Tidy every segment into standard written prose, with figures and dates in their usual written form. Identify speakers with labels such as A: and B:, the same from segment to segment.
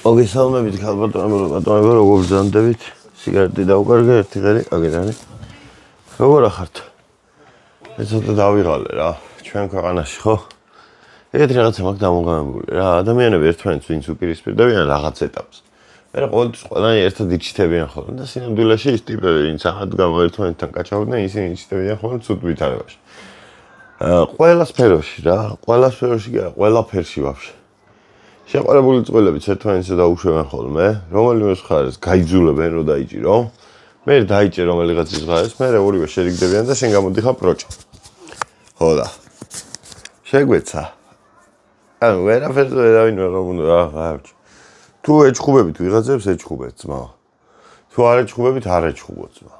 A: მოგესალმებით ქალბატონებო, როგორ ბრძანდებით? სიგარეტი დაუკარგე ერთი ღერი, აგერანი. როგორ ახართ? ეს ცოტა დავიღალე რა, ჩვენ ქვეყანაში ხო? ეგეთი რაღაცა მაქვს დამოუკიდებელი რა, ადამიანები ერთმანეთს ვინც უპირისპირდებიან რაღაც ეტაპს. მე ყოველთვის ყველანი ერთად იჩიტებიან ხოლმე და სინამდვილეში ის ტიპები, ვინც ახად გამო ერთმანეთთან კაჩავდნენ, ისინი იჩიტებიან ხოლმე ცუდ ვითარებაში. ყველა სფეროში რა, ყველა სფეროში კი არა, ყველაფერში ვაფშე. შეყვარებული წყვილებიც ერთმანეთს დაუშვებენ ხოლმე, რომელიმე მხარეს გაიძულებენ რომ დაიჭირო. მე დაიჭე რომელიღაცის მხარეს, მე ორივე შერიგდებიან და შენ გამოდიხარ პროჭა. ხო და. შეგვეცა. ანუ ვერაფერს ვერავინ ვერ უნდა თუ ეჭხუბებით ვიღაცებს ეჭხუბეთ ძმა. თუ არ ეჭხუბებით არ ეჭხუბოთ ძმა.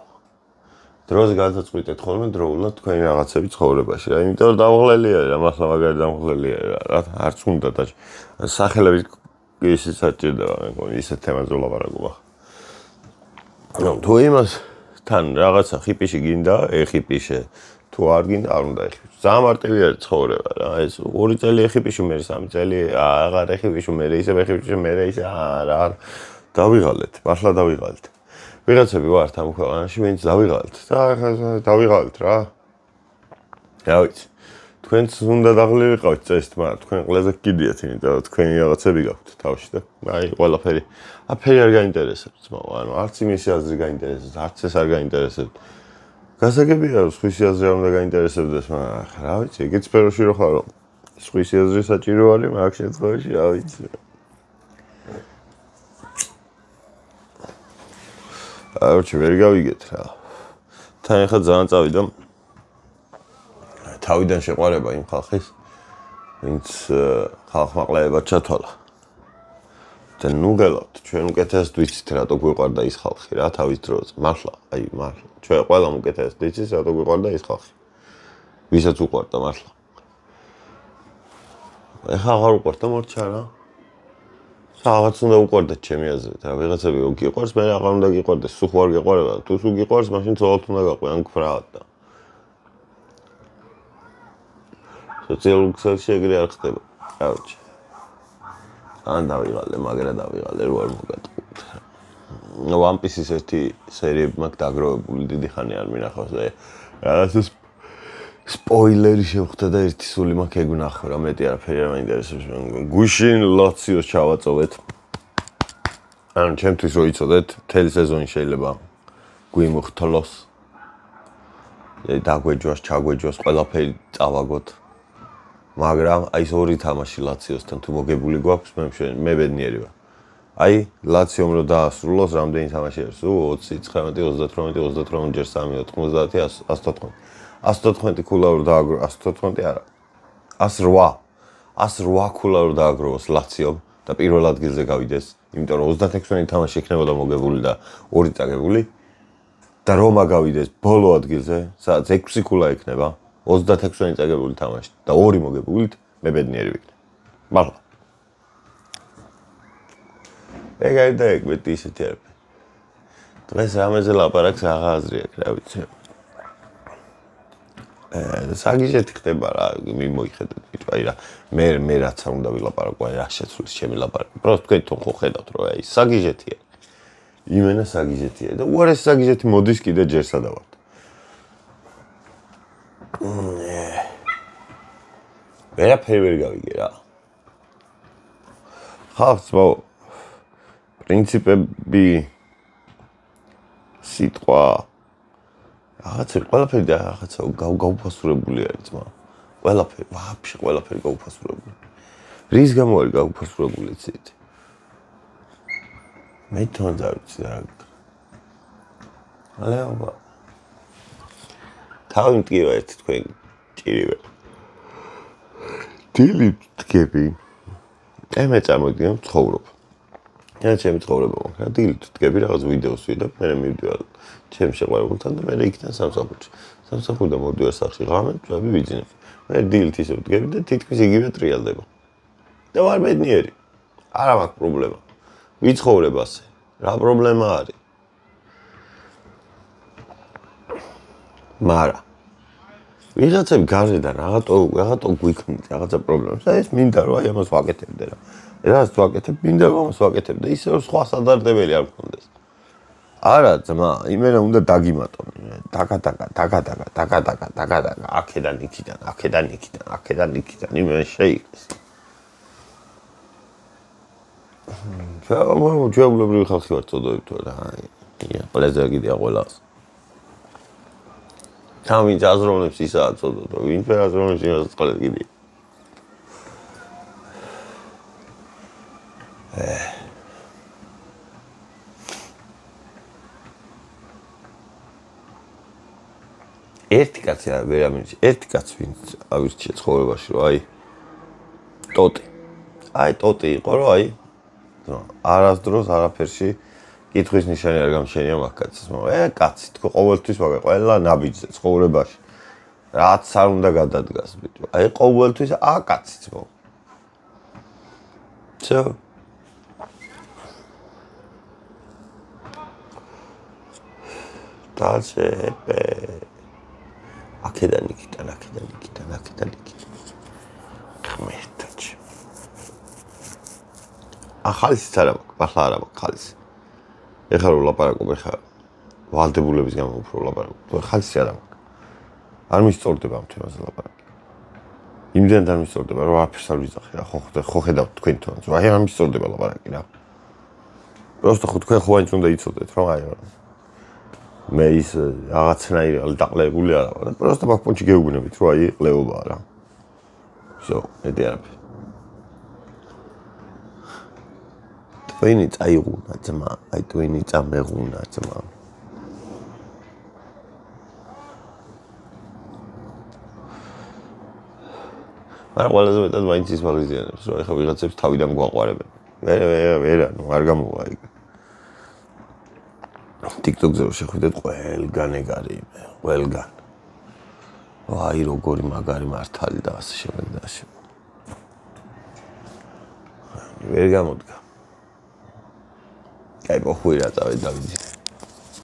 A: დროს გადაწყვიტეთ ხოლმე დროულად თქვენი რაღაცები ცხოვრებაში რა, იმიტომ რომ დამღლელია რა, მართლა მაგარი დამღლელია რა, არც უნდა და სახელების ისე საჭირდება, მე მგონი ისეთ თემაზე ვლაპარაკობ. ნუ თუ იმას თან რაღაცა ხიპიში გინდა, ხიპიშე თუ არ გინდა, არ უნდა ეხიპიში. ძალიან მარტივი არის ცხოვრება რა, ეს 2 წელი ეხიპიში, მე 3 წელი აღარ ეხიპიში, მე ისე ეხიპიში, მე ისე არა, დავიღალეთ, მართლა დავიღალეთ. ვიღაცები ვართ ამ ქვეყანაში, ვინც დავიღალეთ და დავიღალეთ რა. რა ვიცი. თქვენც უნდა დაღლილიყავით წესით, მაგრამ თქვენ ყველაზე გიდიათ, იმიტომ რომ თქვენი რაღაცები გაქვთ თავში და აი ყველაფერი. აფერი არ გაინტერესებს ძმაო, ანუ არც იმისი აზრი გაინტერესებს, არც ეს არ გაინტერესებს. გასაგებია რომ სხვისი აზრი არ უნდა გაინტერესებდეს, მაგრამ რა ვიცი, ეგეც სფეროში რო ხარო. სხვისი აზრი საჭირო არის, მაგ შემთხვევაში რა ვიცი. არჩი ვერ გავიგეთ რა. თან ახლა ძალიან წავიდა თავიდან შეყვარება იმ ხალხის, ვინც ხალხმა ყლეებად ჩათვალა. და ნუ გელავთ, ჩვენ უკეთესად ვიცით რატო გვიყვარდა ის ხალხი რა თავის დროზე. მართლა, აი მართლა. ჩვენ ყველამ უკეთესად ვიცით რატო გვიყვარდა ის ხალხი. ვისაც უყვარდა მართლა. ეხლა აღარ უყვარდა მორჩა რა. რაღაც უნდა უყვარდეთ ჩემი აზრით რა, ვიღაცები გიყვარს, მე აღარ უნდა გიყვარდეს, სულ ხوار გიყვარება, თუ სულ გიყვარს, მაშინ ცოლად უნდა გაყვი, ან გფრად და. სოციალურ ქსელში ეგრე არ ხდება. კაროჩე. ან დავიღალე, მაგრა დავიღალე, რო არ მოგატყუთ. One Piece-ის ერთი სერიები მაქვს დაგროვებული, დიდი ხანი არ მინახავს და რაღაცა სპოილერი შევხვდა და ერთი სული მაქვს ეგ ვნახე რა, მეტი არაფერი არ მაინტერესებს. გუშინ ლაციოს ჩავაწოვეთ. ანუ ჩემთვის რო იცოდეთ, მთელი სეზონი შეიძლება გვიმოხთლოს. დაგვეჯვას, ჩაგვეჯვას, ყველაფერი წავაგოთ. მაგრამ აი ეს ორი თამაში ლაციოსთან თუ მოგებული გვაქვს, მე ბედნიერი ვარ. აი ლაციომ რო დაასრულოს, რამდენი თამაში არის? 20, 19, 38, 38 ჯერ 3, 90, 114. 114 ქულა რო დააგრო, 114 არა. 108. 108 ქულა რო დააგროვოს ლაციომ და პირველ ადგილზე გავიდეს, იმიტომ რომ 36 თამაში იქნებოდა მოგებული და 2 წაგებული. და რომა გავიდეს ბოლო ადგილზე, სადაც 6 ქულა იქნება, 36 წაგებული თამაში და 2 მოგებულით, მე ბედნიერი ვიქნები. მართლა. ეგ და ეგ მეტი ისეთი არაფერი. დღეს რამეზე ლაპარაკს აღარ აზრი აქვს, რა ვიცი. საგიჟეთი ხდება რა, მიმოიხედეთ ბიჭო, აი რა, მე რაც არ უნდა ვილაპარაკო, აი რა შეცვლის ჩემი ლაპარაკი. პროსტ თქვენ თვითონ ხო ხედავთ რომ აი საგიჟეთია. იმენა საგიჟეთია და უარეს საგიჟეთი მოდის კიდე ჯერ სადავართ. ვერაფერი ვერ გავიგე რა. ხალხს პრინციპები სიტყვა რაღაცა ყველაფერი და რაღაცა გაუფასურებული არის ძმა. ყველაფერი, ვაფშე ყველაფერი გაუფასურებული. რის გამო არის გაუფასურებული ცით? მე თან დავიცი რა. ალეობა. თავი მტკივა ერთი თქვენ ჭირივე. დილით დგები. მე წამოვიდგენ ცხოვრობ. ჩემი ცხოვრება მაქვს რა, დილით დგები რაღაც ვიდეოს ვიდებ, მე მივდივარ ჩემ შეყვარებულთან და მე იქიდან სამსახურში. სამსახურიდან მოვდივარ სახლში, ღამე წვები ვიძინებ. მე დილით ისე ვდგები და თითქმის იგივე ტრიალდება. და ვარ ბედნიერი. არა მაქვს პრობლემა. ვიცხოვრებ ასე. რა პრობლემა არის? მაგრამ ვიღაცები გარედან რაღაცა გვიქმნით რაღაცა პრობლემებს და ეს მინდა რომ აი ამას ვაკეთებდე რა. რაც ვაკეთებ, მინდა რომ ამას ვაკეთებ და ისე რომ სხვა სადარდებელი არ მქონდეს. არა ძმა, იმენა უნდა დაგიმატონ. დაგა, აქედან იქიდან, იმენა შეიგეს. ჩვეულებრივი ხალხი ვარ წოდოებთ რა. ყველაზე გიდია ყველას. თავი აზროვნებს ისაა წოდო, ვინ ფერ აზროვნებს იმასაც ყველას გიდია. ერთი კაცი ვერ ამინდი, ერთი კაცი ვინც ავირჩია ცხოვრებაში, რომ აი ტოტი. აი ტოტი იყო, რომ აი არასდროს არაფერში კითხვის ნიშანი არ გამჩენია მაგ კაცს. კაცი თქო ყოველთვის მაგა ყველა ნაბიჯზე ცხოვრებაში. რაც არ უნდა გადადგას, ბიჭო. აი ყოველთვის კაციც მო. всё. დაჩეპე. აქედან იქიდან. ხმერთაჩი. ახალიც არა მაქვს, ახლა არა მაქვს ხალისი. ეხლა რო ლაპარაკობ, ეხლა ვალდებულების გამო უფრო ლაპარაკობ. ხალისი არა მაქვს. არ მისწორდება ამ თემაზე ლაპარაკი. იმდენად არ მისწორდება, რომ არაფერს არ ვიძახი რა. ხო ხედავთ თქვენ თვითონ, რომ აი არ მისწორდება ლაპარაკი რა. просто ხო თქვენ ხო აინც უნდა იცოდეთ, რომ აი მე ის რაღაცნაირი დაყლებული არა ვარ. просто მაგ პონჩი გეუბნებით, რომ აი ყლეობაა რა. всё, მეტი არაფერი. twini წაიღუნა ძმა, აი twini წამეღუნა ძმა. მაგრამ ყველაზე მეტად მაინც ის მაგიზიანებს, რომ ეხლა ვიღაცებს თავიდან გვაყვარებენ. ვერა, ნუ არ გამოვა იქ. TikTok-ზე რო შეხვიდეთ, ყველგან ეგ არის, ყველგან. აი როგორი მაგარი მართალი და ასე შემდეგ და ასე. ვერ გამოდგა. აი, ბოხუი რა წავედი დავიდი